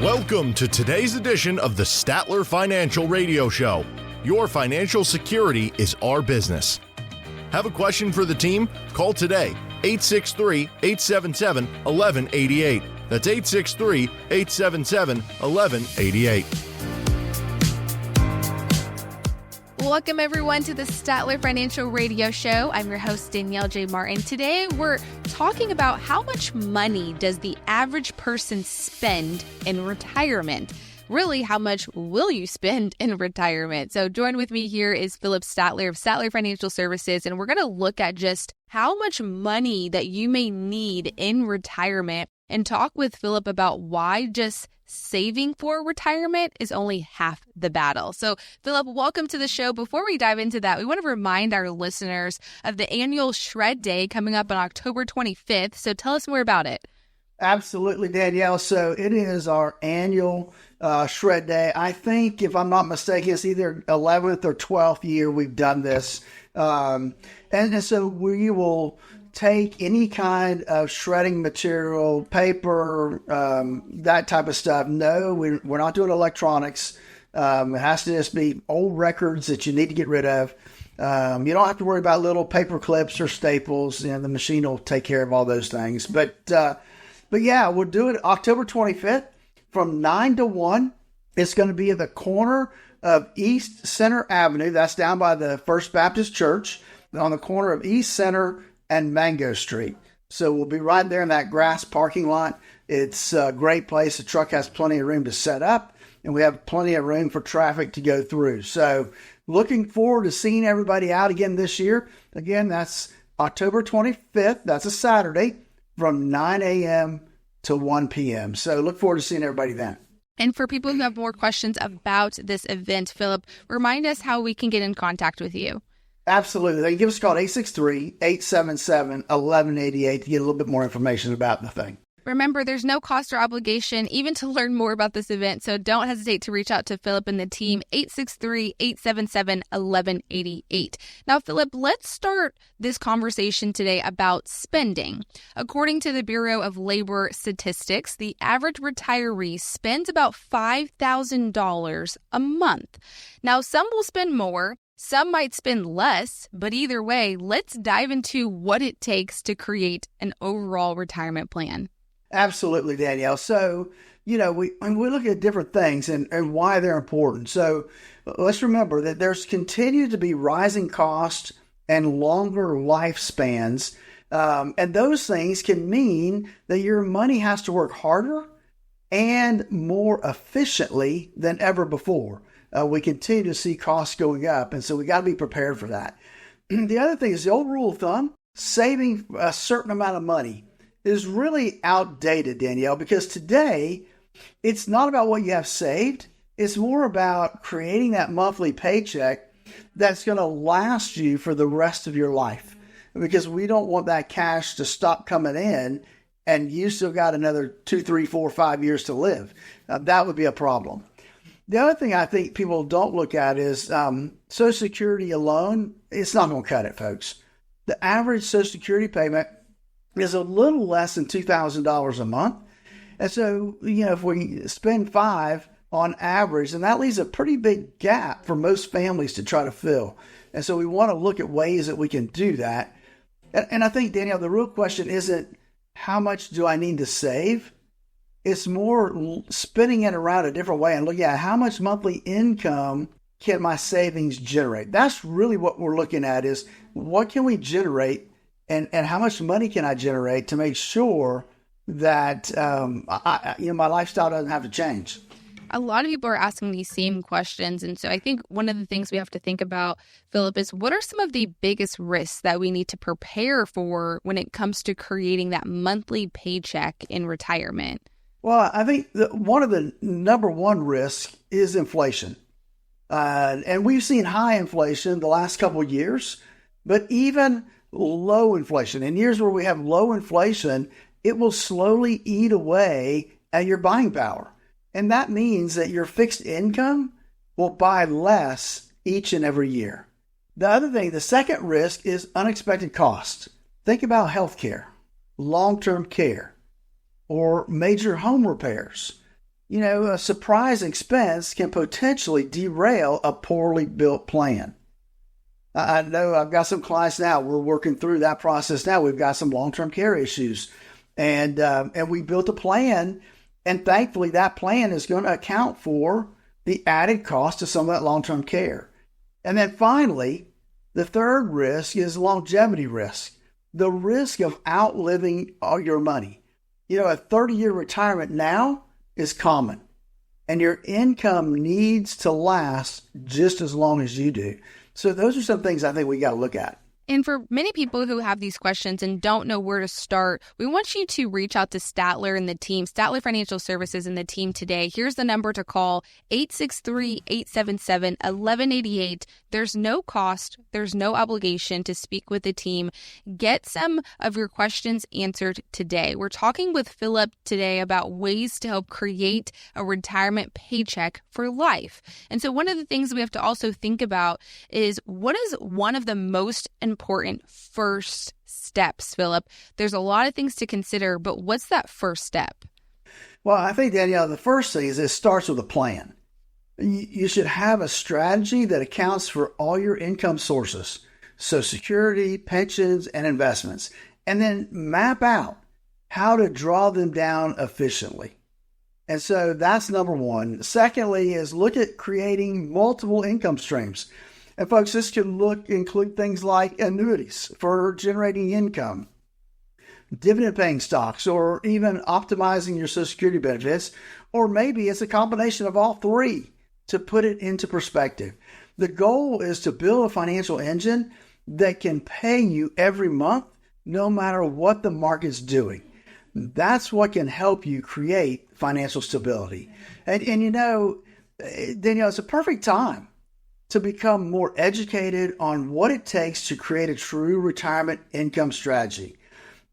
Welcome to today's edition of the Statler Financial Radio Show. Your financial security is our business. Have a question for the team? Call today, 863-877-1188. That's 863-877-1188. Welcome, everyone, to the Statler Financial Radio Show. I'm your host, Danielle J. Martin. Today, we're talking about how much money does the average person spend in retirement? Really, how much will you spend in retirement? So join with me here is Philip Statler of Statler Financial Services, and we're going to look at just how much money that you may need in retirement and talk with Philip about why just saving for retirement is only half the battle. So, Philip, welcome to the show. Before we dive into that, we want to remind our listeners of the annual Shred Day coming up on October 25th. So tell us more about it. Absolutely, Danielle. So it is our annual Shred Day. I think, if I'm not mistaken, it's either 11th or 12th year we've done this. And so we will take any kind of shredding material, paper, that type of stuff. No, we're not doing electronics. It has to just be old records that you need to get rid of. You don't have to worry about little paper clips or staples. You know, the machine will take care of all those things. But yeah, we'll do it October 25th from 9 to 1. It's going to be at the corner of East Center Avenue. That's down by the First Baptist Church on the corner of East Center and Mango Street. So we'll be right there in that grass parking lot. It's a great place. The truck has plenty of room to set up, and we have plenty of room for traffic to go through. So looking forward to seeing everybody out again this year. Again, that's October 25th. That's a Saturday from 9 a.m. to 1 p.m. So look forward to seeing everybody then. And for people who have more questions about this event, Philip, remind us how we can get in contact with you. Absolutely. They can give us a call at 863-877-1188 to get a little bit more information about the thing. Remember, there's no cost or obligation even to learn more about this event, so don't hesitate to reach out to Philip and the team, 863-877-1188. Now, Philip, let's start this conversation today about spending. According to the Bureau of Labor Statistics, the average retiree spends about $5,000 a month. Now, some will spend more. Some might spend less, but either way, let's dive into what it takes to create an overall retirement plan. Absolutely, Danielle. So, we look at different things and why they're important. So let's remember that there's continued to be rising costs and longer lifespans. And those things can mean that your money has to work harder and more efficiently than ever before. We continue to see costs going up, and so we got to be prepared for that. The other thing is the old rule of thumb, saving a certain amount of money is really outdated, Danielle, because today it's not about what you have saved. It's more about creating that monthly paycheck that's going to last you for the rest of your life, because we don't want that cash to stop coming in and you still got another 2, 3, 4, 5 years to live. That would be a problem. The other thing I think people don't look at is Social Security alone. It's not going to cut it, folks. The average Social Security payment is a little less than $2,000 a month. And so, if we spend $5,000 on average, then that leaves a pretty big gap for most families to try to fill. And so we want to look at ways that we can do that. And I think, Danielle, the real question isn't how much do I need to save? It's more spinning it around a different way and looking at how much monthly income can my savings generate. That's really what we're looking at, is what can we generate and how much money can I generate to make sure that my lifestyle doesn't have to change. A lot of people are asking these same questions. And so I think one of the things we have to think about, Philip, is what are some of the biggest risks that we need to prepare for when it comes to creating that monthly paycheck in retirement? Well, I think one of the number one risks is inflation. And we've seen high inflation the last couple of years, but even low inflation, in years where we have low inflation, it will slowly eat away at your buying power. And that means that your fixed income will buy less each and every year. The other thing, the second risk is unexpected costs. Think about healthcare, long-term care, or major home repairs. A surprise expense can potentially derail a poorly built plan. I know I've got some clients now. We're working through that process now. We've got some long-term care issues, and we built a plan, and thankfully that plan is going to account for the added cost of some of that long-term care. And then finally, the third risk is longevity risk, the risk of outliving all your money. A 30-year retirement now is common, and your income needs to last just as long as you do. So those are some things I think we got to look at. And for many people who have these questions and don't know where to start, we want you to reach out to Statler and the team, Statler Financial Services and the team today. Here's the number to call, 863-877-1188. There's no cost. There's no obligation to speak with the team. Get some of your questions answered today. We're talking with Philip today about ways to help create a retirement paycheck for life. And so one of the things we have to also think about is, what is one of the most important first steps, Philip? There's a lot of things to consider, but what's that first step? Well, I think, Danielle, the first thing is it starts with a plan. You should have a strategy that accounts for all your income sources, Social Security, pensions, and investments, and then map out how to draw them down efficiently. And so that's number one. Secondly is look at creating multiple income streams. And folks, this can include things like annuities for generating income, dividend-paying stocks, or even optimizing your Social Security benefits, or maybe it's a combination of all three to put it into perspective. The goal is to build a financial engine that can pay you every month, no matter what the market's doing. That's what can help you create financial stability. And Danielle, it's a perfect time to become more educated on what it takes to create a true retirement income strategy.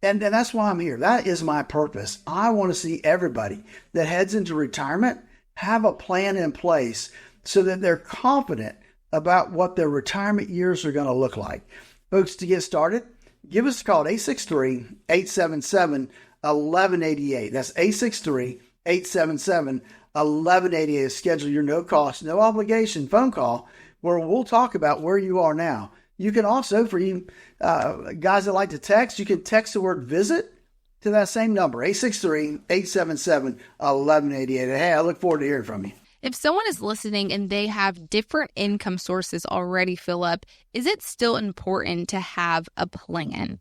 And that's why I'm here. That is my purpose. I want to see everybody that heads into retirement have a plan in place so that they're confident about what their retirement years are going to look like. Folks, to get started, give us a call at 863-877-1188. That's 863-877-1188 to schedule your no cost, no obligation phone call where we'll talk about where you are now. You can also, for you guys that like to text, you can text the word visit to that same number, 863-877-1188. Hey, I look forward to hearing from you. If someone is listening and they have different income sources already, Philip, is it still important to have a plan?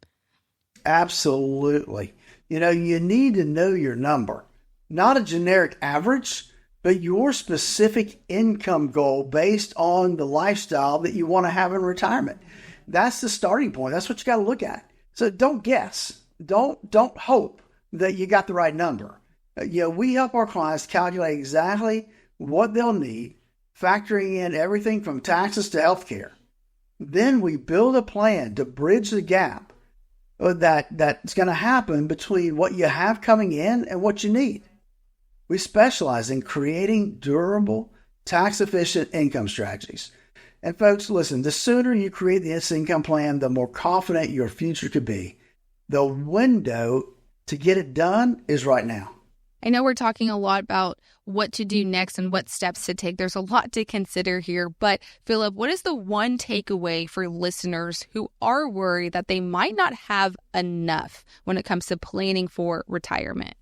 Absolutely. You need to know your number, not a generic average, but your specific income goal based on the lifestyle that you want to have in retirement. That's the starting point. That's what you got to look at. So don't guess. Don't hope that you got the right number. We help our clients calculate exactly what they'll need, factoring in everything from taxes to healthcare. Then we build a plan to bridge the gap that's going to happen between what you have coming in and what you need. We specialize in creating durable, tax-efficient income strategies. And folks, listen, the sooner you create this income plan, the more confident your future could be. The window to get it done is right now. I know we're talking a lot about what to do next and what steps to take. There's a lot to consider here. But Philip, what is the one takeaway for listeners who are worried that they might not have enough when it comes to planning for retirement?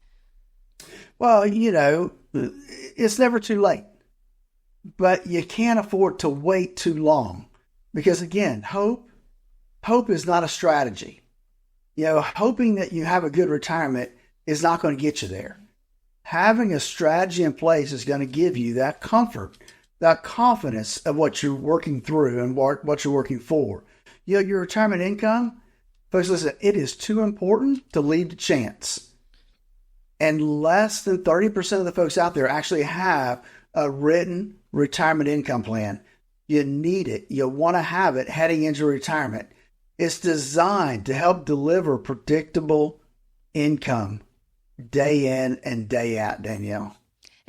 Well, it's never too late, but you can't afford to wait too long because, again, hope is not a strategy. Hoping that you have a good retirement is not going to get you there. Having a strategy in place is going to give you that comfort, that confidence of what you're working through and what you're working for. Your retirement income, folks, listen, it is too important to leave to chance. And less than 30% of the folks out there actually have a written retirement income plan. You need it. You want to have it heading into retirement. It's designed to help deliver predictable income day in and day out, Danielle.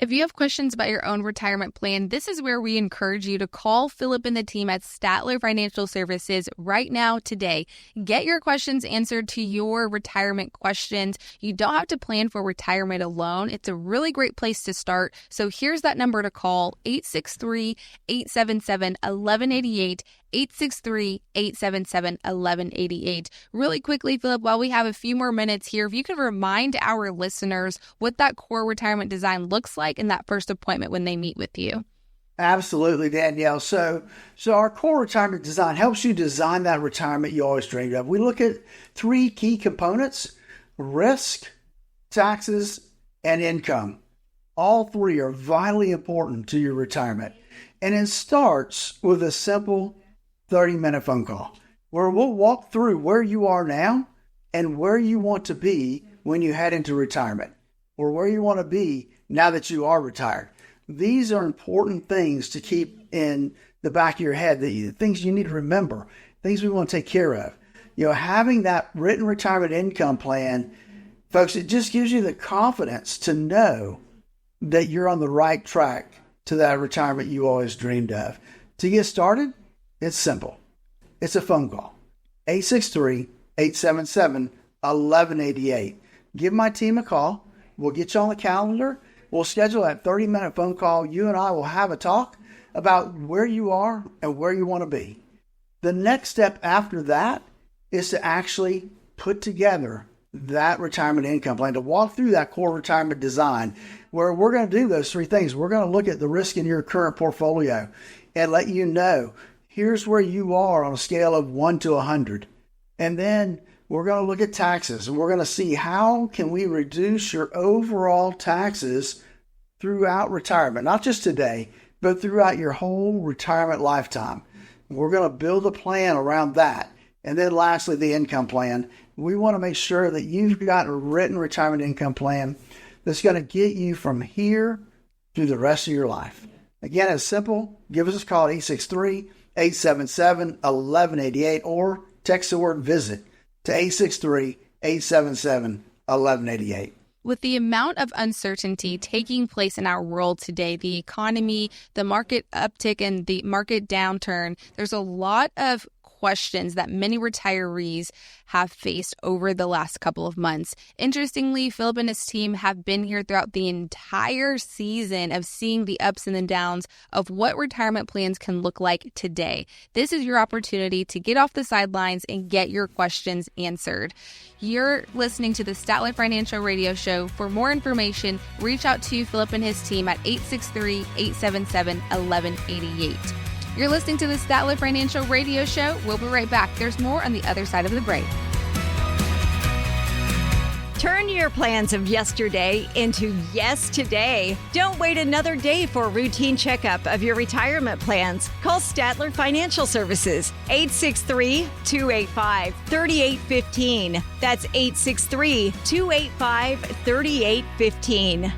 If you have questions about your own retirement plan, this is where we encourage you to call Philip and the team at Statler Financial Services right now today. Get your questions answered to your retirement questions. You don't have to plan for retirement alone. It's a really great place to start. So here's that number to call, 863-877-1188, 863-877-1188. Really quickly, Philip, while we have a few more minutes here, if you could remind our listeners what that core retirement design looks like in that first appointment when they meet with you. Absolutely, Danielle. So our core retirement design helps you design that retirement you always dreamed of. We look at three key components: risk, taxes, and income. All three are vitally important to your retirement. And it starts with a simple 30-minute phone call where we'll walk through where you are now and where you want to be when you head into retirement, or where you want to be now that you are retired. These are important things to keep in the back of your head, things you need to remember, things we want to take care of. Having that written retirement income plan, folks, it just gives you the confidence to know that you're on the right track to that retirement you always dreamed of. To get started, it's simple. It's a phone call, 863-877-1188. Give my team a call. We'll get you on the calendar. We'll schedule that 30-minute phone call. You and I will have a talk about where you are and where you want to be. The next step after that is to actually put together that retirement income plan, to walk through that core retirement design, where we're going to do those three things. We're going to look at the risk in your current portfolio and let you know, here's where you are on a scale of 1 to 100. And then we're going to look at taxes, and we're going to see how can we reduce your overall taxes throughout retirement, not just today, but throughout your whole retirement lifetime. We're going to build a plan around that. And then lastly, the income plan. We want to make sure that you've got a written retirement income plan that's going to get you from here through the rest of your life. Again, it's simple. Give us a call at 863-877-1188 or text the word VISIT to 863-877-1188. With the amount of uncertainty taking place in our world today, the economy, the market uptick, and the market downturn, there's a lot of questions that many retirees have faced over the last couple of months. Interestingly, Philip and his team have been here throughout the entire season of seeing the ups and the downs of what retirement plans can look like today. This is your opportunity to get off the sidelines and get your questions answered. You're listening to the Statler Financial Radio Show. For more information, reach out to Philip and his team at 863-877-1188. You're listening to the Statler Financial Radio Show. We'll be right back. There's more on the other side of the break. Turn your plans of yesterday into yes today. Don't wait another day for a routine checkup of your retirement plans. Call Statler Financial Services, 863-285-3815. That's 863-285-3815.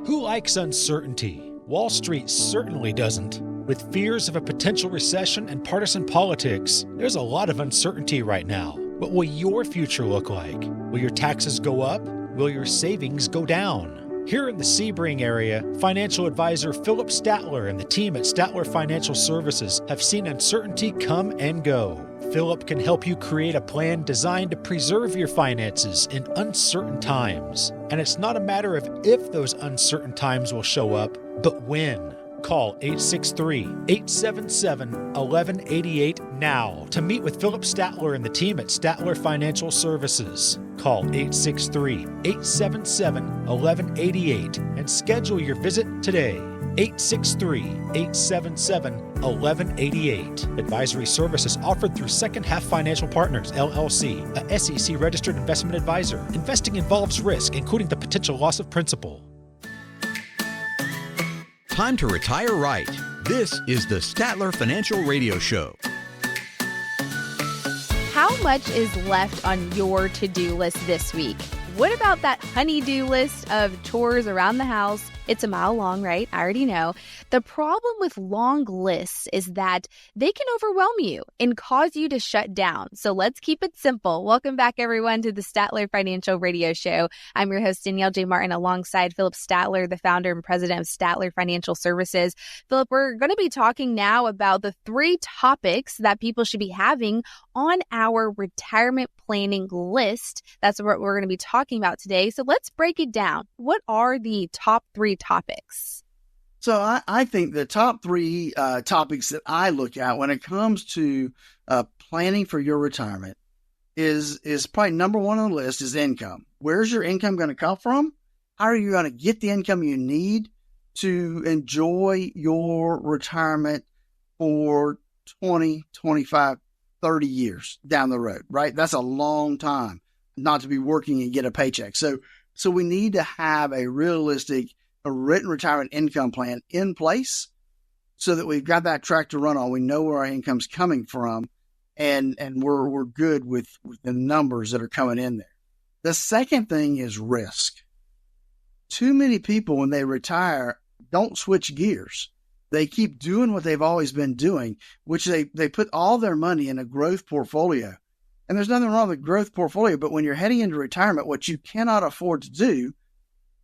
Who likes uncertainty? Wall Street certainly doesn't. With fears of a potential recession and partisan politics, there's a lot of uncertainty right now. What will your future look like? Will your taxes go up? Will your savings go down? Here in the Sebring area, financial advisor Philip Statler and the team at Statler Financial Services have seen uncertainty come and go. Philip can help you create a plan designed to preserve your finances in uncertain times. And it's not a matter of if those uncertain times will show up, but when. Call 863-877-1188 now to meet with Philip Statler and the team at Statler Financial Services. Call 863-877-1188 and schedule your visit today. 863-877-1188. Advisory services offered through Second Half Financial Partners, LLC, a SEC-registered investment advisor. Investing involves risk, including the potential loss of principal. Time to retire right. This is the Statler Financial Radio Show. How much is left on your to-do list this week? What about that honey-do list of chores around the house? It's a mile long, right? I already know. The problem with long lists is that they can overwhelm you and cause you to shut down. So let's keep it simple. Welcome back, everyone, to the Statler Financial Radio Show. I'm your host, Danielle J. Martin, alongside Philip Statler, the founder and president of Statler Financial Services. Philip, we're going to be talking now about the 3 topics that people should be having on our retirement planning list. That's what we're going to be talking about today. So let's break it down. What are the top 3 topics? So I think the top 3 topics that I look at when it comes to planning for your retirement is probably number 1 on the list is income. Where's your income going to come from? How are you going to get the income you need to enjoy your retirement for 20, 25, 30 years down the road, right? That's a long time not to be working and get a paycheck. So we need to have a realistic, a written retirement income plan in place so that we've got that track to run on. We know where our income's coming from and we're good with the numbers that are coming in there. The second thing is risk. Too many people, when they retire, don't switch gears. They keep doing what they've always been doing, which they put all their money in a growth portfolio. And there's nothing wrong with growth portfolio, but when you're heading into retirement, what you cannot afford to do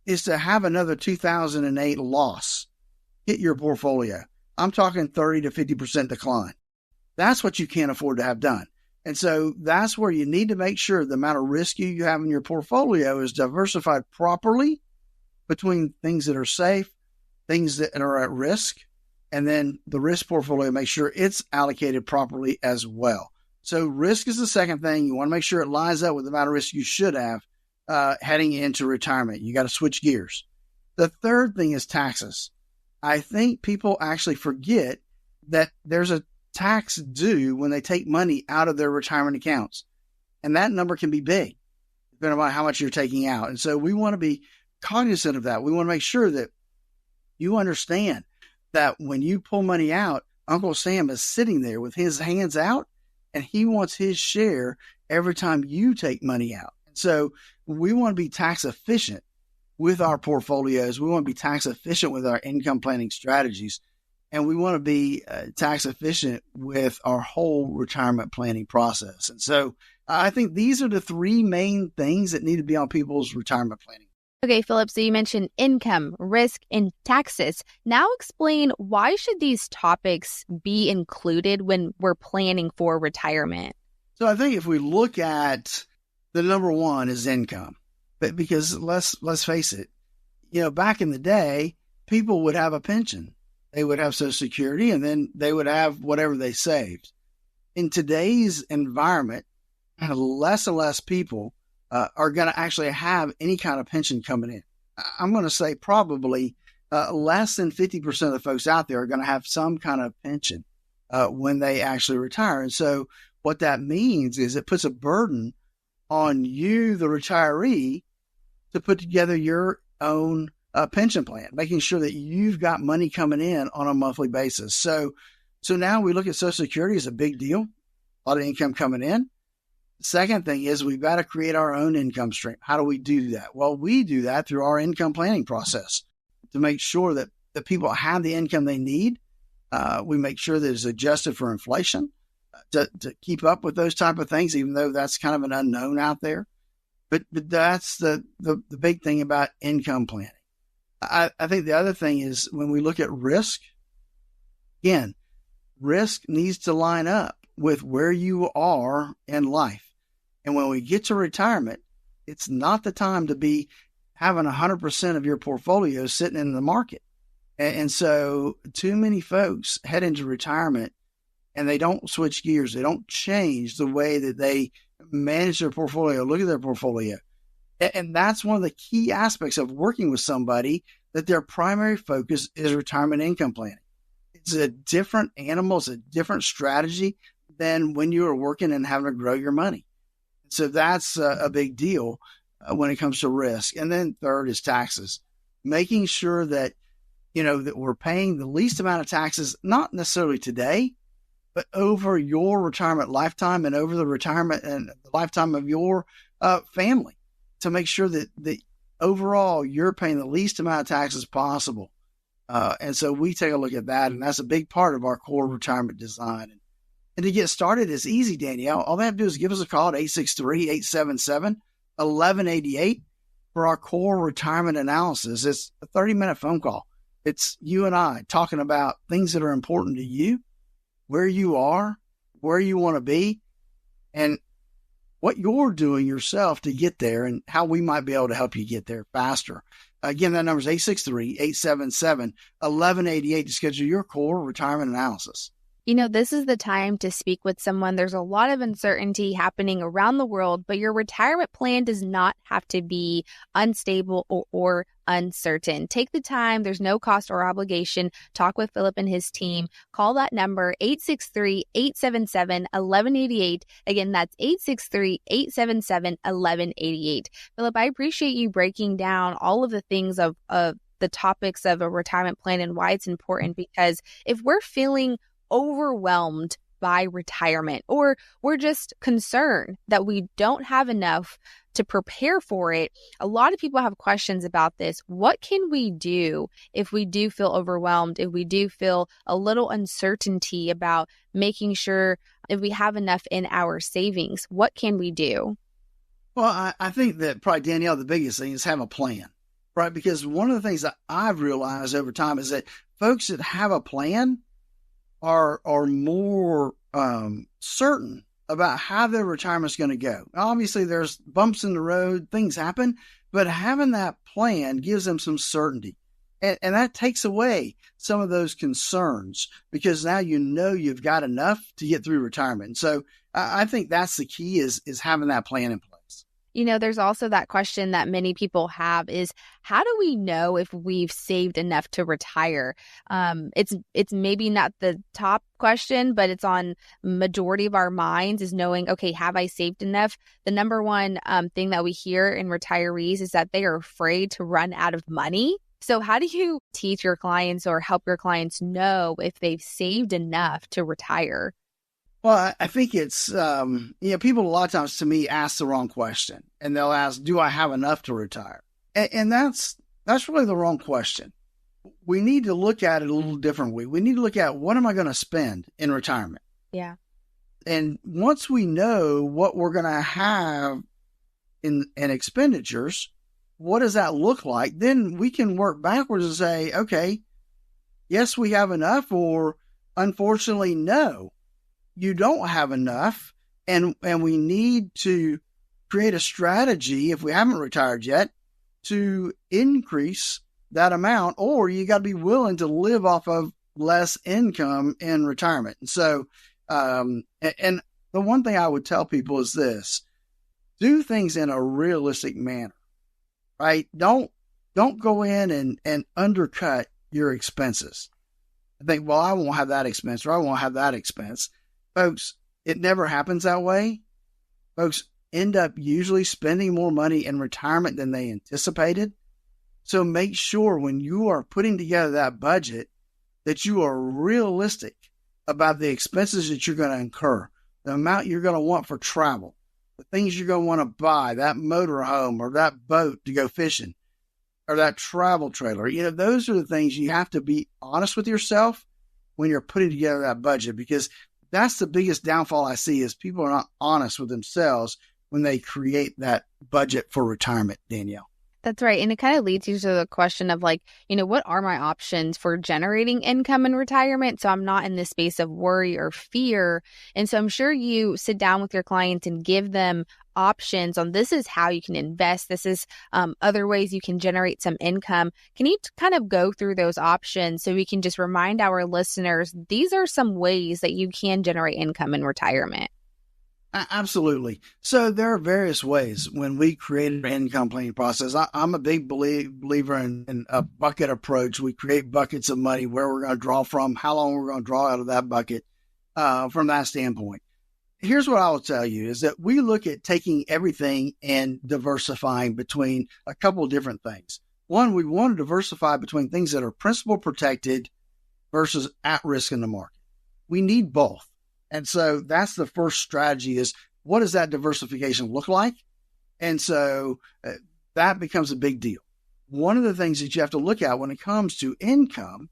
is to have another 2008 loss hit your portfolio. I'm talking 30 to 50% decline. That's what you can't afford to have done. And so that's where you need to make sure the amount of risk you have in your portfolio is diversified properly between things that are safe, things that are at risk, and then the risk portfolio, make sure it's allocated properly as well. So risk is the second thing. You want to make sure it lines up with the amount of risk you should have heading into retirement. You got to switch gears. The third thing is taxes. I think people actually forget that there's a tax due when they take money out of their retirement accounts. And that number can be big, depending on how much you're taking out. And so we want to be cognizant of that. We want to make sure that you understand that when you pull money out, Uncle Sam is sitting there with his hands out and he wants his share every time you take money out. So we want to be tax efficient with our portfolios. We want to be tax efficient with our income planning strategies. And we want to be tax efficient with our whole retirement planning process. And so I think these are the 3 main things that need to be on people's retirement planning. Okay, Philip, so you mentioned income, risk, and taxes. Now explain, why should these topics be included when we're planning for retirement? So I think if we look at the number 1 is income, but because let's face it, back in the day, people would have a pension. They would have Social Security, and then they would have whatever they saved. In today's environment, less and less people are going to actually have any kind of pension coming in. I'm going to say probably less than 50% of the folks out there are going to have some kind of pension when they actually retire. And so what that means is it puts a burden on you, the retiree, to put together your own pension plan, making sure that you've got money coming in on a monthly basis. So now we look at Social Security as a big deal, a lot of income coming in. Second thing is we've got to create our own income stream. How do we do that? Well, we do that through our income planning process to make sure that the people have the income they need. We make sure that it's adjusted for inflation to keep up with those type of things, even though that's kind of an unknown out there. But that's the big thing about income planning. I think the other thing is when we look at risk, again, risk needs to line up with where you are in life. And when we get to retirement, it's not the time to be having 100% of your portfolio sitting in the market. And so too many folks head into retirement and they don't switch gears. They don't change the way that they manage their portfolio, look at their portfolio. And that's one of the key aspects of working with somebody, that their primary focus is retirement income planning. It's a different animal. It's a different strategy than when you are working and having to grow your money. So that's a big deal when it comes to risk. And then third is taxes, making sure that, that we're paying the least amount of taxes, not necessarily today, but over your retirement lifetime and over the retirement and the lifetime of your family, to make sure that overall you're paying the least amount of taxes possible. And so we take a look at that, and that's a big part of our core retirement design. And to get started, it's easy, Danielle. All they have to do is give us a call at 863-877-1188 for our core retirement analysis. It's a 30-minute phone call. It's you and I talking about things that are important to you, where you are, where you want to be, and what you're doing yourself to get there and how we might be able to help you get there faster. Again, that number is 863-877-1188 to schedule your core retirement analysis. You know, this is the time to speak with someone. There's a lot of uncertainty happening around the world, but your retirement plan does not have to be unstable or uncertain. Take the time. There's no cost or obligation. Talk with Philip and his team. Call that number, 863-877-1188. Again, that's 863-877-1188. Philip, I appreciate you breaking down all of the things of the topics of a retirement plan and why it's important, because if we're feeling overwhelmed by retirement, or we're just concerned that we don't have enough to prepare for it, a lot of people have questions about this. What can we do if we do feel overwhelmed, if we do feel a little uncertainty about making sure if we have enough in our savings? What can we do? Well, I think that probably, Danielle, the biggest thing is have a plan, right? Because one of the things that I've realized over time is that folks that have a plan are more certain about how their retirement's going to go. Obviously, there's bumps in the road, things happen, but having that plan gives them some certainty. And that takes away some of those concerns, because now you know you've got enough to get through retirement. And so I think that's the key is having that plan in place. You know, there's also that question that many people have is, how do we know if we've saved enough to retire? It's maybe not the top question, but it's on majority of our minds, is knowing, okay, have I saved enough? The number one thing that we hear in retirees is that they are afraid to run out of money. So how do you teach your clients or help your clients know if they've saved enough to retire? Well, I think it's, people a lot of times to me ask the wrong question, and they'll ask, do I have enough to retire? And that's really the wrong question. We need to look at it a little differently. We need to look at, what am I going to spend in retirement? Yeah. And once we know what we're going to have in expenditures, what does that look like? Then we can work backwards and say, okay, yes, we have enough, or unfortunately, no, you don't have enough, and we need to create a strategy, if we haven't retired yet, to increase that amount, or you got to be willing to live off of less income in retirement. And so, and the one thing I would tell people is this: do things in a realistic manner, right? Don't go in and undercut your expenses. I think, well, I won't have that expense, or I won't have that expense. Folks, it never happens that way. Folks end up usually spending more money in retirement than they anticipated. So make sure when you are putting together that budget that you are realistic about the expenses that you're going to incur, the amount you're going to want for travel, the things you're going to want to buy, that motor home or that boat to go fishing, or that travel trailer. Those are the things you have to be honest with yourself when you're putting together that budget, because that's the biggest downfall I see, is people are not honest with themselves when they create that budget for retirement, Danielle. That's right. And it kind of leads you to the question of what are my options for generating income in retirement? So I'm not in this space of worry or fear. And so I'm sure you sit down with your clients and give them options on, this is how you can invest. This is other ways you can generate some income. Can you kind of go through those options so we can just remind our listeners, these are some ways that you can generate income in retirement? Absolutely. So there are various ways when we create an income planning process. I'm a big believer in a bucket approach. We create buckets of money, where we're going to draw from, how long we're going to draw out of that bucket from that standpoint. Here's what I will tell you is that we look at taking everything and diversifying between a couple of different things. One, we want to diversify between things that are principal protected versus at risk in the market. We need both. And so that's the first strategy is what does that diversification look like? And so that becomes a big deal. One of the things that you have to look at when it comes to income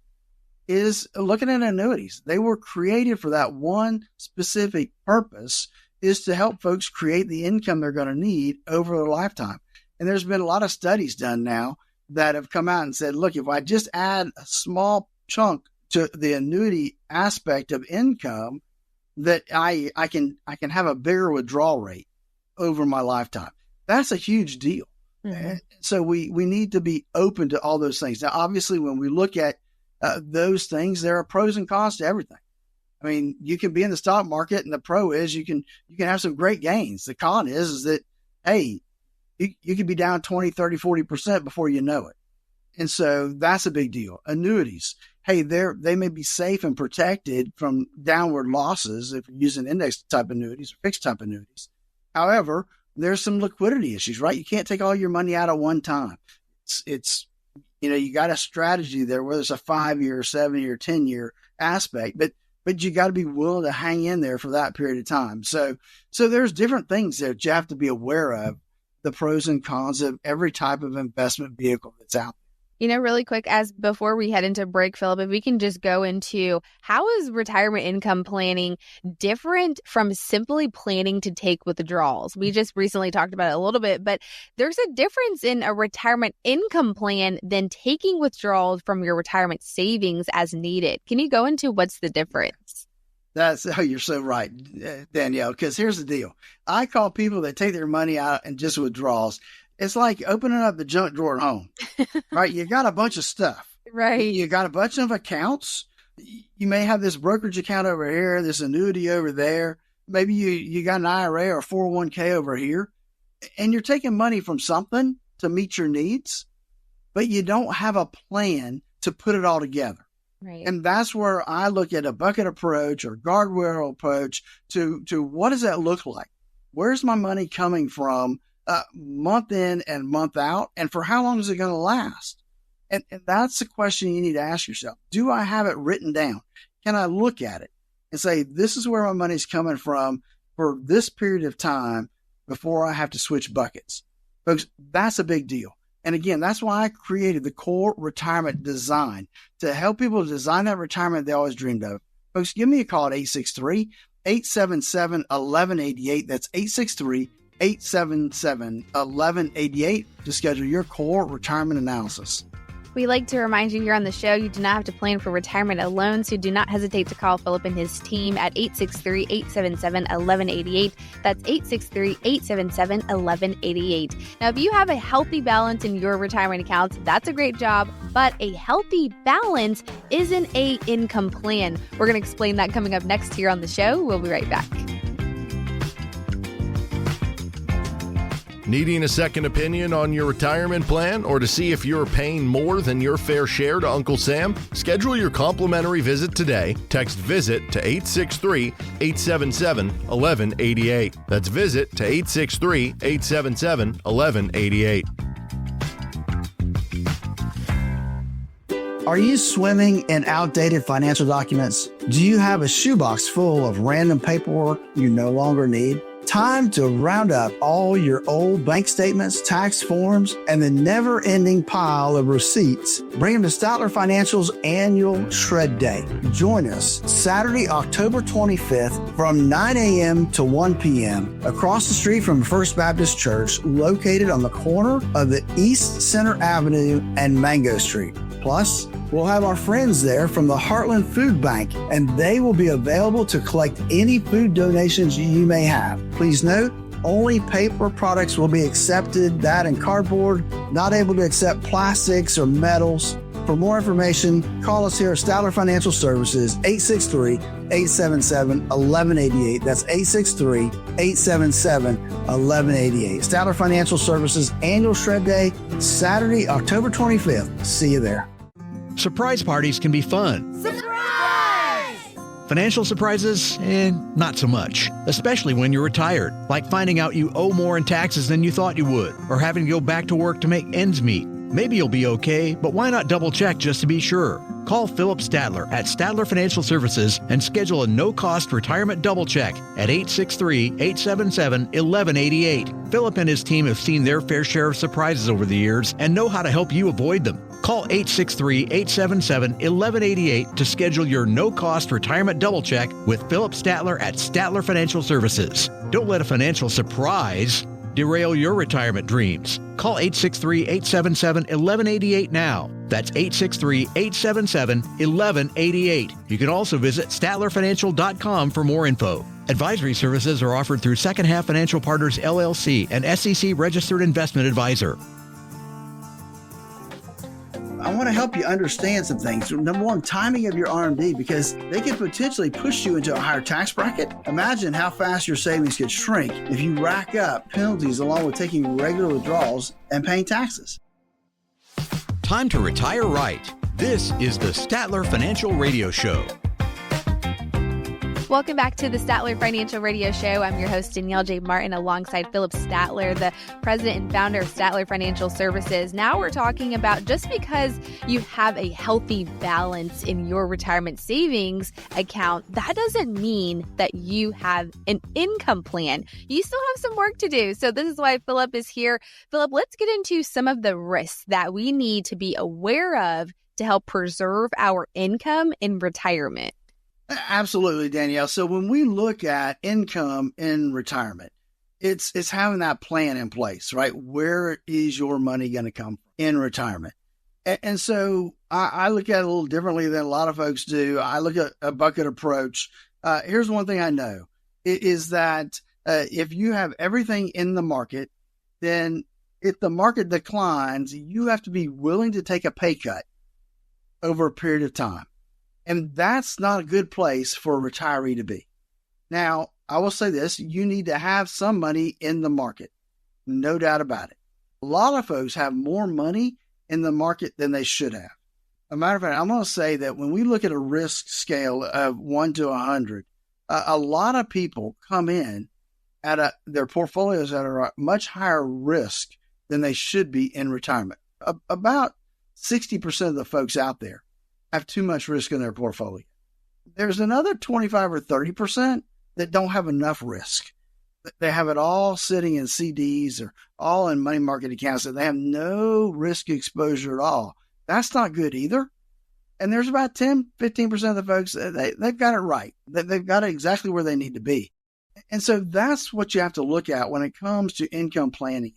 is looking at annuities. They were created for that one specific purpose, is to help folks create the income they're going to need over their lifetime. And there's been a lot of studies done now that have come out and said, look, if I just add a small chunk to the annuity aspect of income, that I can have a bigger withdrawal rate over my lifetime. That's a huge deal. Mm-hmm. So we need to be open to all those things. Now, obviously, when we look at those things, there are pros and cons to everything. I mean, you can be in the stock market, and the pro is you can have some great gains. The con is that, hey, you could be down 20, 30, 40% before you know it. And so that's a big deal. Annuities. Hey, they may be safe and protected from downward losses if you're using index type annuities or fixed type annuities. However, there's some liquidity issues, right? You can't take all your money out at one time. It's you got a strategy there, whether it's a 5-year, 7-year, 10-year aspect, but you got to be willing to hang in there for that period of time. So there's different things that you have to be aware of, the pros and cons of every type of investment vehicle that's out there. Really quick, as before we head into break, Philip, if we can just go into how is retirement income planning different from simply planning to take withdrawals? We just recently talked about it a little bit, but there's a difference in a retirement income plan than taking withdrawals from your retirement savings as needed. Can you go into what's the difference? You're so right, Danielle, because here's the deal. I call people that take their money out and just withdrawals. It's like opening up the junk drawer at home, right? You got a bunch of stuff, right? You got a bunch of accounts. You may have this brokerage account over here, this annuity over there. Maybe you got an IRA or a 401k over here, and you're taking money from something to meet your needs, but you don't have a plan to put it all together. Right. And that's where I look at a bucket approach or guardrail approach to what does that look like? Where's my money coming from? Month in and month out, and for how long is it going to last? And that's the question you need to ask yourself. Do I have it written down? Can I look at it and say, this is where my money's coming from for this period of time before I have to switch buckets? Folks, that's a big deal. And again, that's why I created the core retirement design to help people design that retirement they always dreamed of. Folks, give me a call at 863-877-1188. That's 877-1188 to schedule your core retirement analysis. We like to remind you here on the show, you do not have to plan for retirement alone, so do not hesitate to call Philip and his team at 863-877-1188. That's 863-877-1188. Now, if you have a healthy balance in your retirement accounts, that's a great job, but a healthy balance isn't an income plan. We're going to explain that coming up next here on the show. We'll be right back. Needing a second opinion on your retirement plan or to see if you're paying more than your fair share to Uncle Sam? Schedule your complimentary visit today. Text VISIT to 863-877-1188. That's VISIT to 863-877-1188. Are you swimming in outdated financial documents? Do you have a shoebox full of random paperwork you no longer need? Time to round up all your old bank statements, tax forms, and the never-ending pile of receipts. Bring them to Statler Financial's annual Shred Day. Join us Saturday, October 25th from 9 a.m. to 1 p.m. across the street from First Baptist Church, located on the corner of the East Center Avenue and Mango Street. Plus, we'll have our friends there from the Heartland Food Bank, and they will be available to collect any food donations you may have. Please note, only paper products will be accepted, that and cardboard, not able to accept plastics or metals. For more information, call us here at Statler Financial Services, 863-877-1188. That's 863-877-1188. Statler Financial Services Annual Shred Day, Saturday, October 25th. See you there. Surprise parties can be fun. Surprise! Financial surprises, not so much. Especially when you're retired, like finding out you owe more in taxes than you thought you would, or having to go back to work to make ends meet. Maybe you'll be okay, but why not double check just to be sure? Call Philip Statler at Statler Financial Services and schedule a no-cost retirement double check at 863-877-1188. Philip and his team have seen their fair share of surprises over the years and know how to help you avoid them. Call 863-877-1188 to schedule your no-cost retirement double check with Philip Statler at Statler Financial Services. Don't let a financial surprise derail your retirement dreams. Call 863-877-1188 now. That's 863-877-1188. You can also visit StatlerFinancial.com for more info. Advisory services are offered through Second Half Financial Partners, LLC, an SEC registered investment advisor. I want to help you understand some things. Number one, timing of your RMD, because they could potentially push you into a higher tax bracket. Imagine how fast your savings could shrink if you rack up penalties along with taking regular withdrawals and paying taxes. Time to retire right. This is the Statler Financial Radio Show. Welcome back to the Statler Financial Radio Show. I'm your host, Danielle J. Martin, alongside Philip Statler, the president and founder of Statler Financial Services. Now we're talking about just because you have a healthy balance in your retirement savings account, that doesn't mean that you have an income plan. You still have some work to do. So this is why Philip is here. Philip, let's get into some of the risks that we need to be aware of to help preserve our income in retirement. Absolutely, Danielle. So when we look at income in retirement, it's having that plan in place, right? Where is your money going to come from in retirement? And so I look at it a little differently than a lot of folks do. I look at a bucket approach. Here's one thing I know is that if you have everything in the market, then if the market declines, you have to be willing to take a pay cut over a period of time. And that's not a good place for a retiree to be. Now, I will say this, you need to have some money in the market. No doubt about it. A lot of folks have more money in the market than they should have. As a matter of fact, I'm going to say that when we look at a risk scale of 1 to 100, a lot of people come in at their portfolios that are at much higher risk than they should be in retirement. About 60% of the folks out there have too much risk in their portfolio. There's another 25 or 30% that don't have enough risk. They have it all sitting in CDs or all in money market accounts, and they have no risk exposure at all. That's not good either. And there's about 10, 15% of the folks, they've got it right. They've got it exactly where they need to be. And so that's what you have to look at when it comes to income planning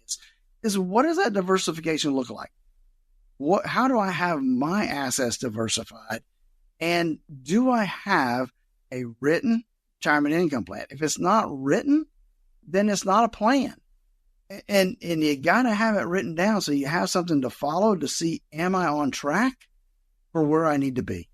is what does that diversification look like? How do I have my assets diversified? And do I have a written retirement income plan? If it's not written, then it's not a plan. And you got to have it written down so you have something to follow to see, am I on track for where I need to be?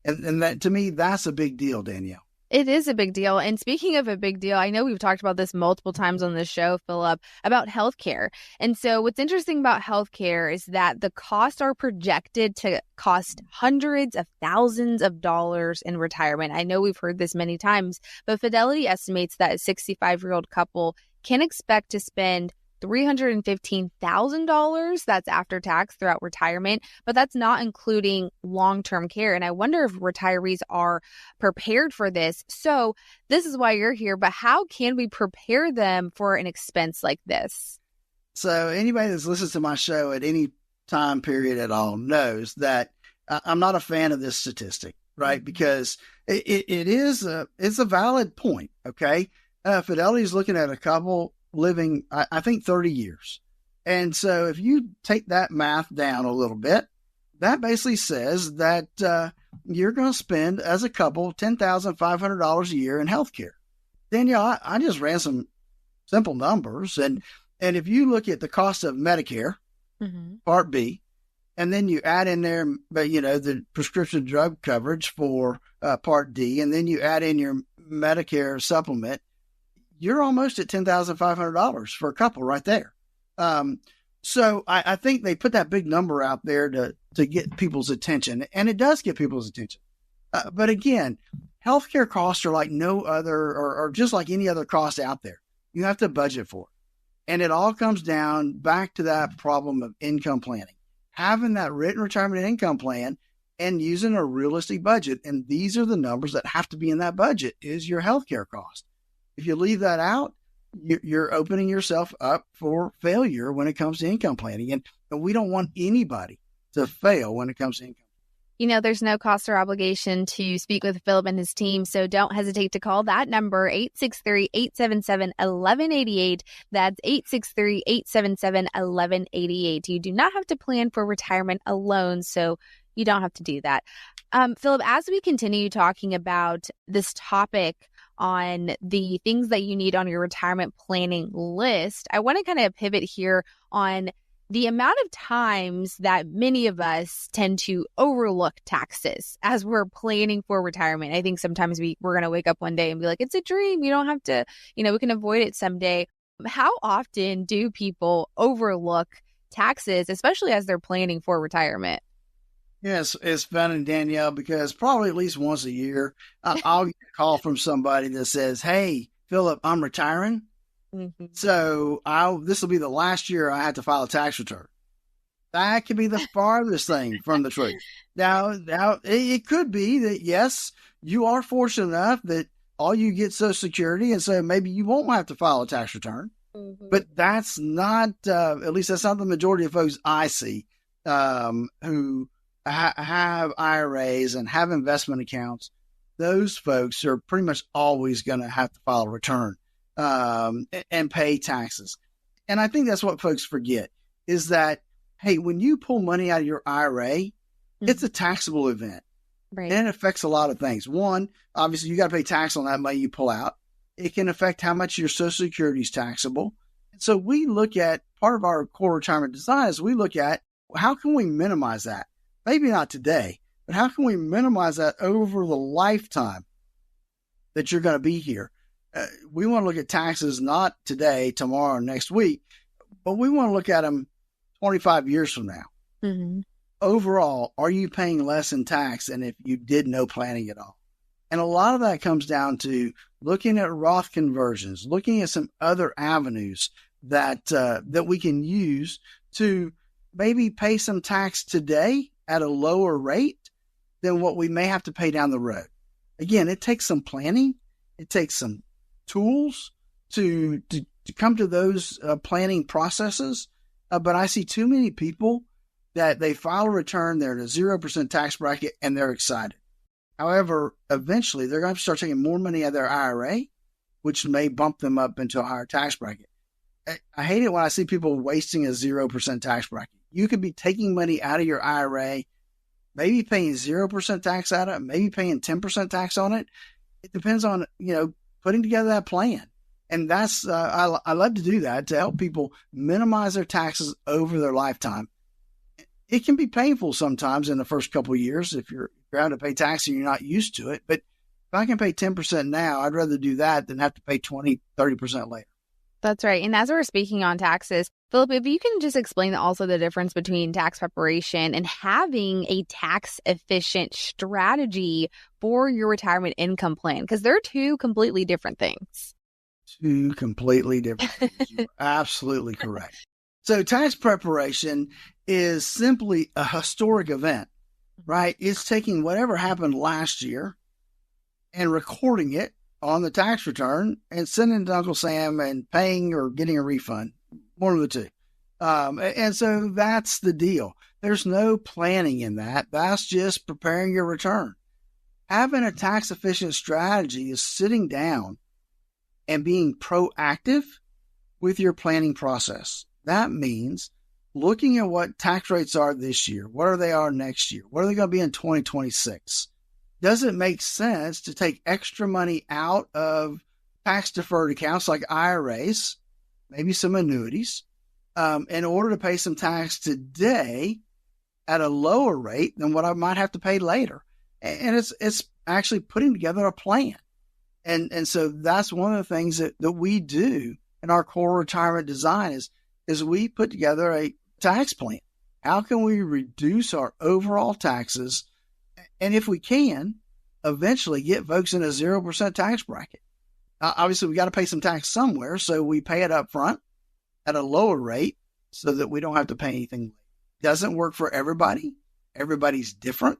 And that, to me, that's a big deal, Danielle. It is a big deal. And speaking of a big deal, I know we've talked about this multiple times on the show, Philip, about healthcare. And so what's interesting about healthcare is that the costs are projected to cost hundreds of thousands of dollars in retirement. I know we've heard this many times, but Fidelity estimates that a 65-year-old couple can expect to spend $315,000, that's after tax, throughout retirement, but that's not including long-term care. And I wonder if retirees are prepared for this. So this is why you're here, but how can we prepare them for an expense like this? So anybody that's listened to my show at any time period at all knows that I'm not a fan of this statistic, right? Because it's a valid point, okay? Fidelity is looking at a couple living, I think, 30 years. And so if you take that math down a little bit, that basically says that you're going to spend, as a couple, $10,500 a year in healthcare. Danielle, I just ran some simple numbers. And if you look at the cost of Medicare, Part B, and then you add in there, the prescription drug coverage for Part D, and then you add in your Medicare supplement, you're almost at $10,500 for a couple right there. So I think they put that big number out there to get people's attention, and it does get people's attention. But again, healthcare costs are like no other, or just like any other cost out there. You have to budget for it. And it all comes down back to that problem of income planning. Having that written retirement income plan and using a realistic budget. And these are the numbers that have to be in that budget is your healthcare cost. If you leave that out, you're opening yourself up for failure when it comes to income planning. And we don't want anybody to fail when it comes to income. There's no cost or obligation to speak with Philip and his team, so don't hesitate to call that number, 863-877-1188. That's 863-877-1188. You do not have to plan for retirement alone, so you don't have to do that. Philip, as we continue talking about this topic on the things that you need on your retirement planning list, I want to kind of pivot here on the amount of times that many of us tend to overlook taxes as we're planning for retirement. I think sometimes we're going to wake up one day and be like, it's a dream. You don't have to, we can avoid it someday. How often do people overlook taxes, especially as they're planning for retirement? Yes, it's funny, Danielle, because probably at least once a year, I'll get a call from somebody that says, hey, Philip, I'm retiring. Mm-hmm. So this will be the last year I have to file a tax return. That could be the farthest thing from the truth. Now, it could be that, yes, you are fortunate enough that all you get Social Security, and so maybe you won't have to file a tax return. Mm-hmm. But that's not, at least that's not the majority of folks I see who have IRAs and have investment accounts. Those folks are pretty much always going to have to file a return and pay taxes. And I think that's what folks forget is that, hey, when you pull money out of your IRA, mm-hmm. it's a taxable event. Right. And it affects a lot of things. One, obviously, you got to pay tax on that money you pull out. It can affect how much your Social Security is taxable. And so we look at part of our core retirement design is we look at how can we minimize that? Maybe not today, but how can we minimize that over the lifetime that you're going to be here? We want to look at taxes not today, tomorrow, next week, but we want to look at them 25 years from now. Mm-hmm. Overall, are you paying less in tax than if you did no planning at all? And a lot of that comes down to looking at Roth conversions, looking at some other avenues that we can use to maybe pay some tax today at a lower rate than what we may have to pay down the road. Again, it takes some planning. It takes some tools to come to those planning processes. But I see too many people that they file a return, they're in a 0% tax bracket, and they're excited. However, eventually they're going to start taking more money out of their IRA, which may bump them up into a higher tax bracket. I hate it when I see people wasting a 0% tax bracket. You could be taking money out of your IRA, maybe paying 0% tax out of it, maybe paying 10% tax on it. It depends on, putting together that plan. And that's, I love to do that to help people minimize their taxes over their lifetime. It can be painful sometimes in the first couple of years if you're having to pay tax and you're not used to it. But if I can pay 10% now, I'd rather do that than have to pay 20, 30% later. That's right. And as we're speaking on taxes, Philip, if you can just explain also the difference between tax preparation and having a tax efficient strategy for your retirement income plan, because they're two completely different things. Two completely different things. You're absolutely correct. So tax preparation is simply a historic event, right? It's taking whatever happened last year and recording it on the tax return and sending it to Uncle Sam and paying or getting a refund, one of the two. And so that's the deal. There's no planning in that. That's just preparing your return. Having a tax efficient strategy is sitting down and being proactive with your planning process. That means looking at what tax rates are this year. What are they are next year? What are they going to be in 2026? Does it make sense to take extra money out of tax deferred accounts like IRAs, maybe some annuities, in order to pay some tax today at a lower rate than what I might have to pay later? And it's actually putting together a plan. And so that's one of the things that we do in our core retirement design is we put together a tax plan. How can we reduce our overall taxes? And if we can, eventually get folks in a 0% tax bracket. Obviously, we got to pay some tax somewhere, so we pay it up front at a lower rate so that we don't have to pay anything. Doesn't work for everybody. Everybody's different.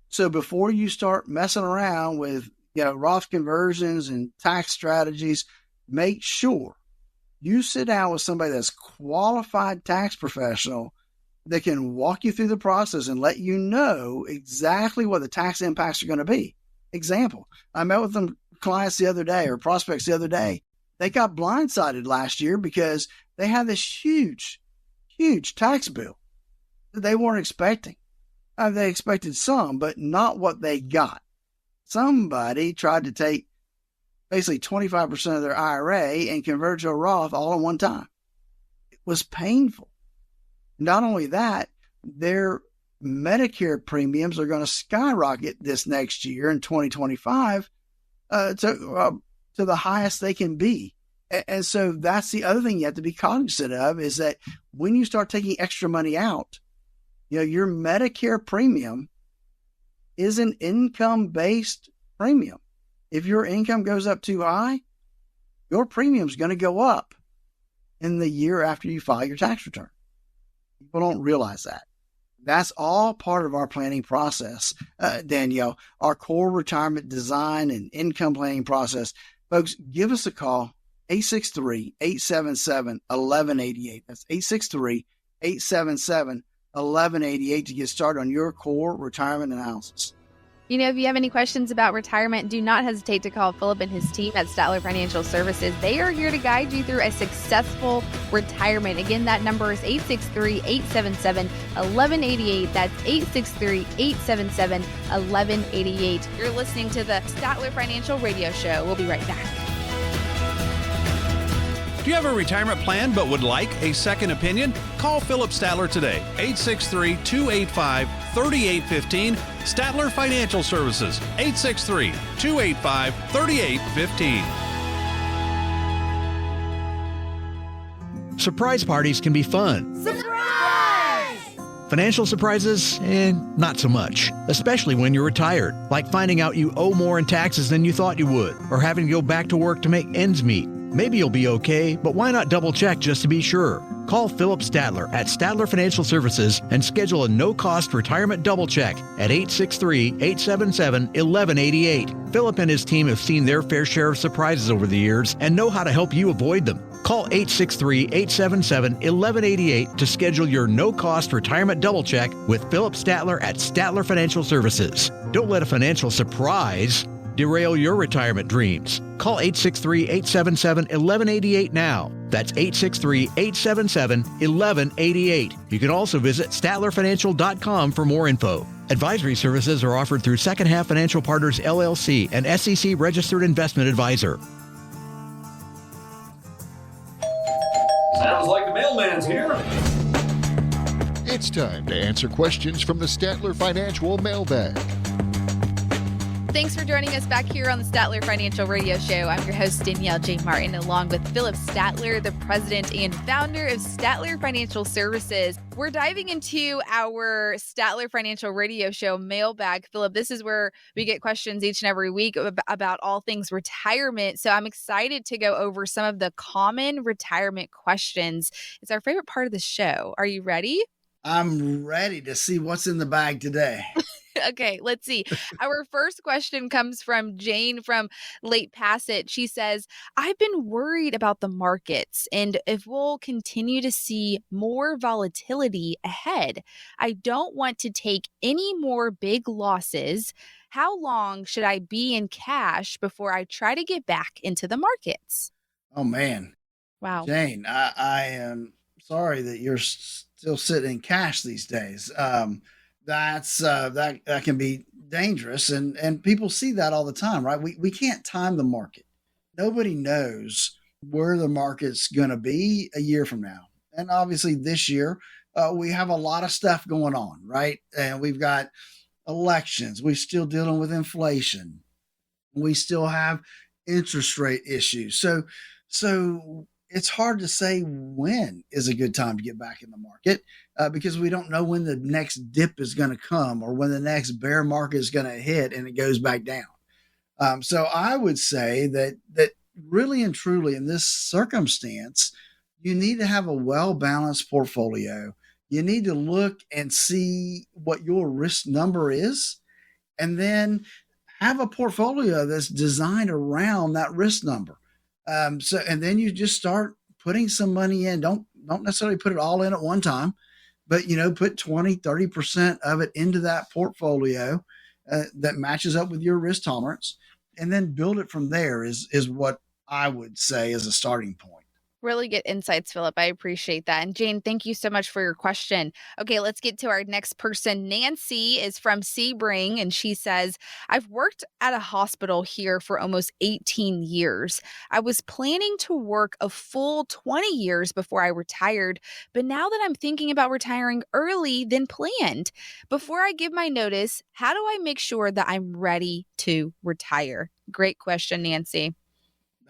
So before you start messing around with, Roth conversions and tax strategies, make sure you sit down with somebody that's qualified tax professional that can walk you through the process and let you know exactly what the tax impacts are going to be. Example, I met with some clients the other day, or prospects the other day. They got blindsided last year because they had this huge tax bill that they weren't expecting. They expected some, but not what they got. Somebody tried to take basically 25% of their IRA and convert to a Roth all at one time. It was painful. Not only that, their Medicare premiums are going to skyrocket this next year in 2025 to the highest they can be. And so that's the other thing you have to be cognizant of, is that when you start taking extra money out, your Medicare premium is an income-based premium. If your income goes up too high, your premium is going to go up in the year after you file your tax return. People don't realize that. That's all part of our planning process, Danielle, our core retirement design and income planning process. Folks, give us a call, 863-877-1188. That's 863-877-1188 to get started on your core retirement analysis. If you have any questions about retirement, do not hesitate to call Philip and his team at Statler Financial Services. They are here to guide you through a successful retirement. Again, that number is 863-877-1188. That's 863-877-1188. You're listening to the Statler Financial Radio Show. We'll be right back. Do you have a retirement plan but would like a second opinion? Call Philip Statler today, 863-285-3815. Statler Financial Services, 863-285-3815. Surprise parties can be fun. Surprise! Financial surprises, not so much, especially when you're retired, like finding out you owe more in taxes than you thought you would, or having to go back to work to make ends meet. Maybe you'll be okay, but why not double check just to be sure? Call Philip Statler at Statler Financial Services and schedule a no-cost retirement double check at 863-877-1188. Philip and his team have seen their fair share of surprises over the years and know how to help you avoid them. Call 863-877-1188 to schedule your no-cost retirement double check with Philip Statler at Statler Financial Services. Don't let a financial surprise derail your retirement dreams. Call 863-877-1188 now. That's 863-877-1188. You can also visit StatlerFinancial.com for more info. Advisory services are offered through Second Half Financial Partners, LLC, an SEC registered investment advisor. Sounds like the mailman's here. It's time to answer questions from the Statler Financial Mailbag. Thanks for joining us back here on the Statler Financial Radio Show. I'm your host, Danielle J. Martin, along with Philip Statler, the president and founder of Statler Financial Services. We're diving into our Statler Financial Radio Show mailbag. Philip, this is where we get questions each and every week about all things retirement. So I'm excited to go over some of the common retirement questions. It's our favorite part of the show. Are you ready? I'm ready to see what's in the bag today. Okay, let's see. Our first question comes from Jane from Lake Passett. She says, I've been worried about the markets and if we'll continue to see more volatility ahead. I don't want to take any more big losses. How long should I be in cash before I try to get back into the markets? Oh, man. Wow. Jane, I am sorry that you're still sitting in cash these days. That can be dangerous, and people see that all the time, right? We can't time the market. Nobody knows where the market's going to be a year from now. And obviously this year, we have a lot of stuff going on, right? And we've got elections. We're still dealing with inflation. We still have interest rate issues. So it's hard to say when is a good time to get back in the market because we don't know when the next dip is going to come or when the next bear market is going to hit and it goes back down. So I would say that really and truly in this circumstance, you need to have a well-balanced portfolio. You need to look and see what your risk number is and then have a portfolio that's designed around that risk number. And then you just start putting some money in. Don't necessarily put it all in at one time, but, put 20, 30% of it into that portfolio that matches up with your risk tolerance, and then build it from there is what I would say is a starting point. Really good insights, Philip. I appreciate that. And Jane, thank you so much for your question. Okay, let's get to our next person. Nancy is from Sebring, and she says, I've worked at a hospital here for almost 18 years. I was planning to work a full 20 years before I retired, but now that I'm thinking about retiring early than planned, before I give my notice, how do I make sure that I'm ready to retire? Great question, Nancy.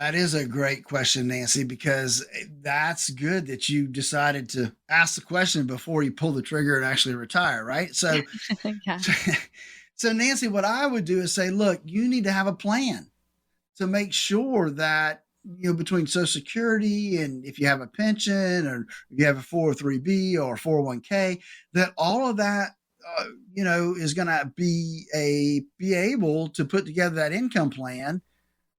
That is a great question, Nancy, because that's good that you decided to ask the question before you pull the trigger and actually retire, right? So, Yeah. so Nancy, what I would do is say, look, you need to have a plan to make sure that, between Social Security and if you have a pension or if you have a 403B or 401k, that all of that, is going to be able to put together that income plan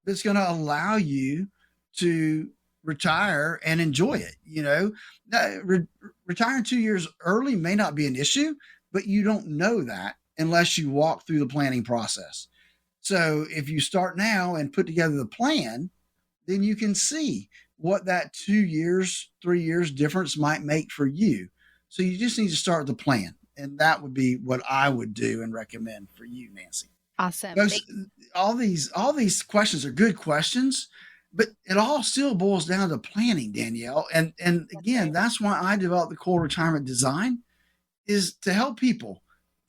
that's going to allow you to retire and enjoy it. Retiring 2 years early may not be an issue, but you don't know that unless you walk through the planning process. So if you start now and put together the plan, then you can see what that 2 years, 3 years difference might make for you. So you just need to start the plan. And that would be what I would do and recommend for you, Nancy. Awesome. All these questions are good questions, but it all still boils down to planning, Danielle. And again, that's why I developed the core retirement design, is to help people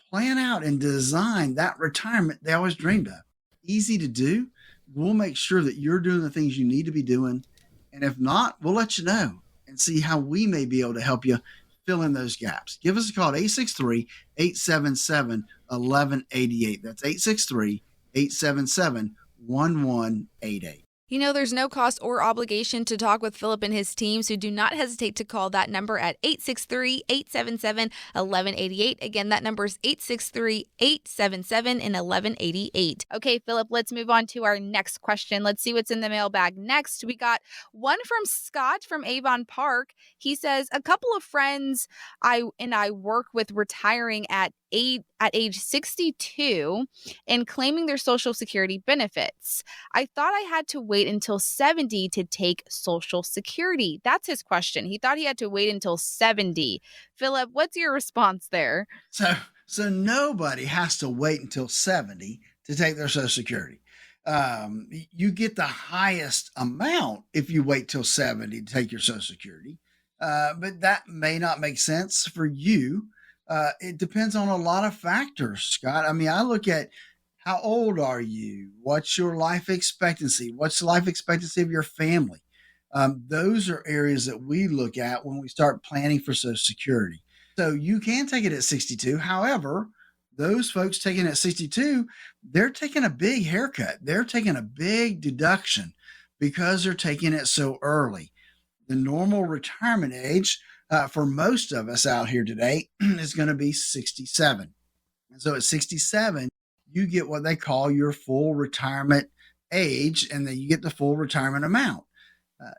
plan out and design that retirement they always dreamed of. Easy to do. We'll make sure that you're doing the things you need to be doing. And if not, we'll let you know and see how we may be able to help you fill in those gaps. Give us a call at 863-877-1188. That's 863-877-1188. There's no cost or obligation to talk with Philip and his team, so do not hesitate to call that number at 863-877-1188. Again, that number is 863-877-1188. Okay, Philip, let's move on to our next question. Let's see what's in the mailbag next. We got one from Scott from Avon Park. He says, a couple of friends I work with retiring at age 62 and claiming their Social Security benefits. I thought I had to wait until 70 to take Social Security. That's his question. He thought he had to wait until 70. Philip, what's your response there? So nobody has to wait until 70 to take their Social Security. You get the highest amount if you wait till 70 to take your Social Security. But that may not make sense for you. It depends on a lot of factors, Scott. I mean, I look at how old are you? What's your life expectancy? What's the life expectancy of your family? Those are areas that we look at when we start planning for Social Security. So you can take it at 62. However, those folks taking it at 62, they're taking a big haircut. They're taking a big deduction because they're taking it so early. The normal retirement age for most of us out here today is going to be 67. And so at 67, you get what they call your full retirement age, and then you get the full retirement amount.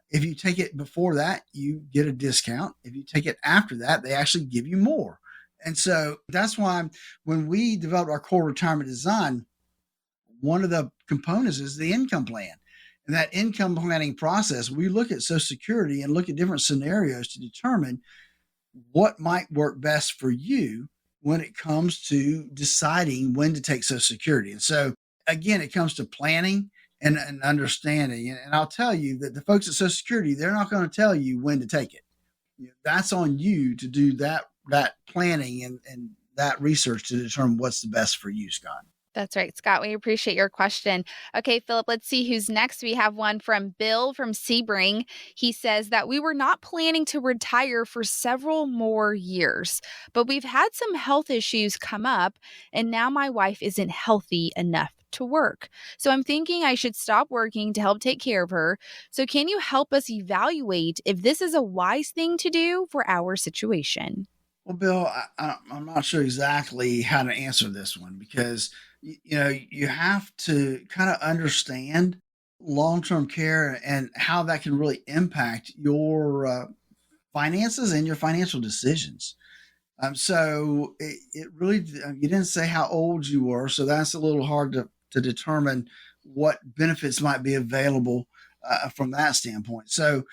If you take it before that, you get a discount. If you take it after that, they actually give you more. And so that's why when we developed our core retirement design, one of the components is the income plan. And that income planning process, we look at Social Security and look at different scenarios to determine what might work best for you when it comes to deciding when to take Social Security. And so, again, it comes to planning and understanding. And I'll tell you that the folks at Social Security, they're not going to tell you when to take it. That's on you to do that planning and that research to determine what's the best for you, Scott. That's right, Scott. We appreciate your question. Okay, Philip, let's see who's next. We have one from Bill from Sebring. He says that we were not planning to retire for several more years, but we've had some health issues come up, and now my wife isn't healthy enough to work. So I'm thinking I should stop working to help take care of her. So can you help us evaluate if this is a wise thing to do for our situation? Well, Bill, I'm not sure exactly how to answer this one because you have to kind of understand long-term care and how that can really impact your finances and your financial decisions. So it really, you didn't say how old you were, so that's a little hard to determine what benefits might be available from that standpoint. So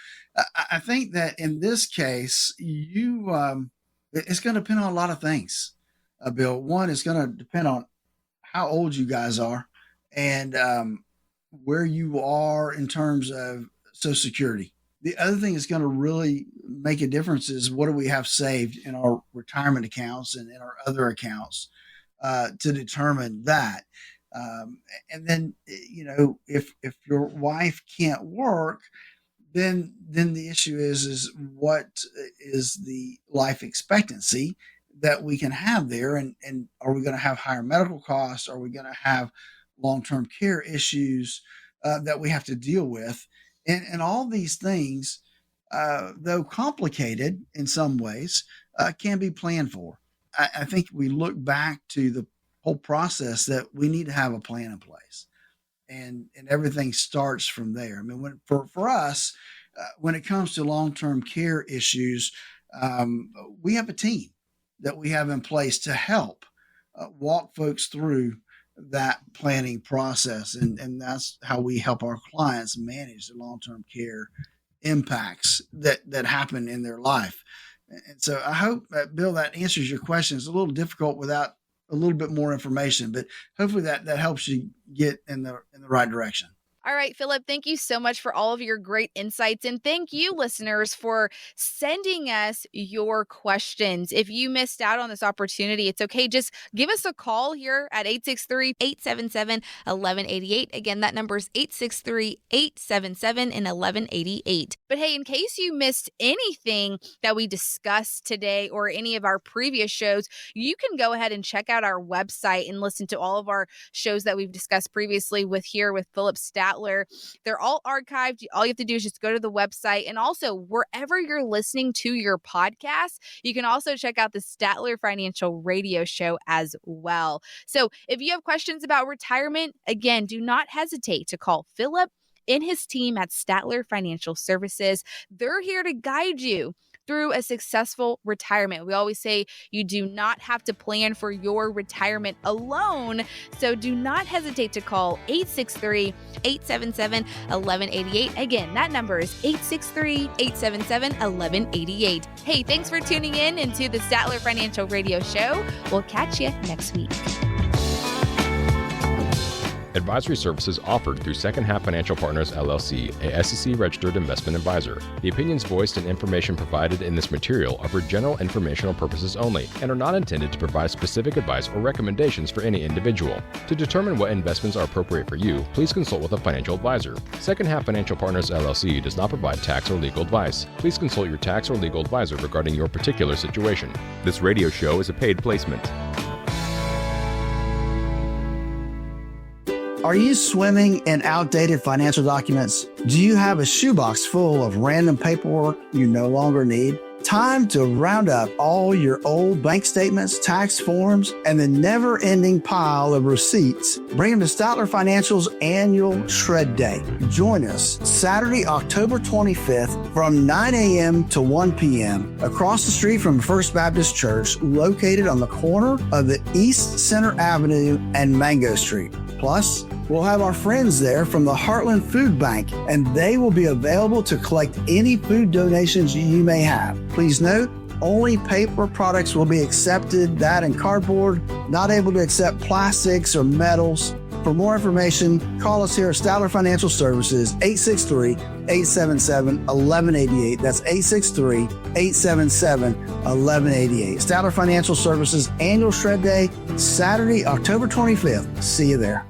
I think that in this case, it's going to depend on a lot of things, Bill. One, is going to depend on how old you guys are and where you are in terms of Social Security. The other thing that's going to really make a difference is what do we have saved in our retirement accounts and in our other accounts to determine that. And then, if your wife can't work, then the issue is what is the life expectancy that we can have there? And are we going to have higher medical costs? Are we going to have long-term care issues that we have to deal with? And all these things, though complicated in some ways, can be planned for. I think we look back to the whole process that we need to have a plan in place, and everything starts from there. I mean, for us, when it comes to long-term care issues, we have a team that we have in place to help walk folks through that planning process. And that's how we help our clients manage the long-term care impacts that happen in their life. And so I hope, Bill, that answers your question. It's a little difficult without a little bit more information, but hopefully that helps you get in the right direction. All right, Philip, thank you so much for all of your great insights. And thank you, listeners, for sending us your questions. If you missed out on this opportunity, it's okay. Just give us a call here at 863-877-1188. Again, that number is 863-877-1188. But hey, in case you missed anything that we discussed today or any of our previous shows, you can go ahead and check out our website and listen to all of our shows that we've discussed previously with Philip Statler. They're all archived. All you have to do is just go to the website. And also, wherever you're listening to your podcast, you can also check out the Statler Financial Radio Show as well. So if you have questions about retirement, again, do not hesitate to call Philip and his team at Statler Financial Services. They're here to guide you through a successful retirement. We always say you do not have to plan for your retirement alone. So do not hesitate to call 863-877-1188. Again, that number is 863-877-1188. Hey, thanks for tuning in into the Statler Financial Radio Show. We'll catch you next week. Advisory services offered through Second Half Financial Partners, LLC, a SEC-registered investment advisor. The opinions voiced and information provided in this material are for general informational purposes only and are not intended to provide specific advice or recommendations for any individual. To determine what investments are appropriate for you, please consult with a financial advisor. Second Half Financial Partners, LLC does not provide tax or legal advice. Please consult your tax or legal advisor regarding your particular situation. This radio show is a paid placement. Are you swimming in outdated financial documents? Do you have a shoebox full of random paperwork you no longer need? Time to round up all your old bank statements, tax forms, and the never-ending pile of receipts. Bring them to Statler Financial's annual Shred Day. Join us Saturday, October 25th from 9 a.m. to 1 p.m. across the street from First Baptist Church, located on the corner of the East Center Avenue and Mango Street. Plus, we'll have our friends there from the Heartland Food Bank, and they will be available to collect any food donations you may have. Please note, only paper products will be accepted, that and cardboard, not able to accept plastics or metals. For more information, call us here at Statler Financial Services, 863-877-1188. That's 863-877-1188. Statler Financial Services Annual Shred Day, Saturday, October 25th. See you there.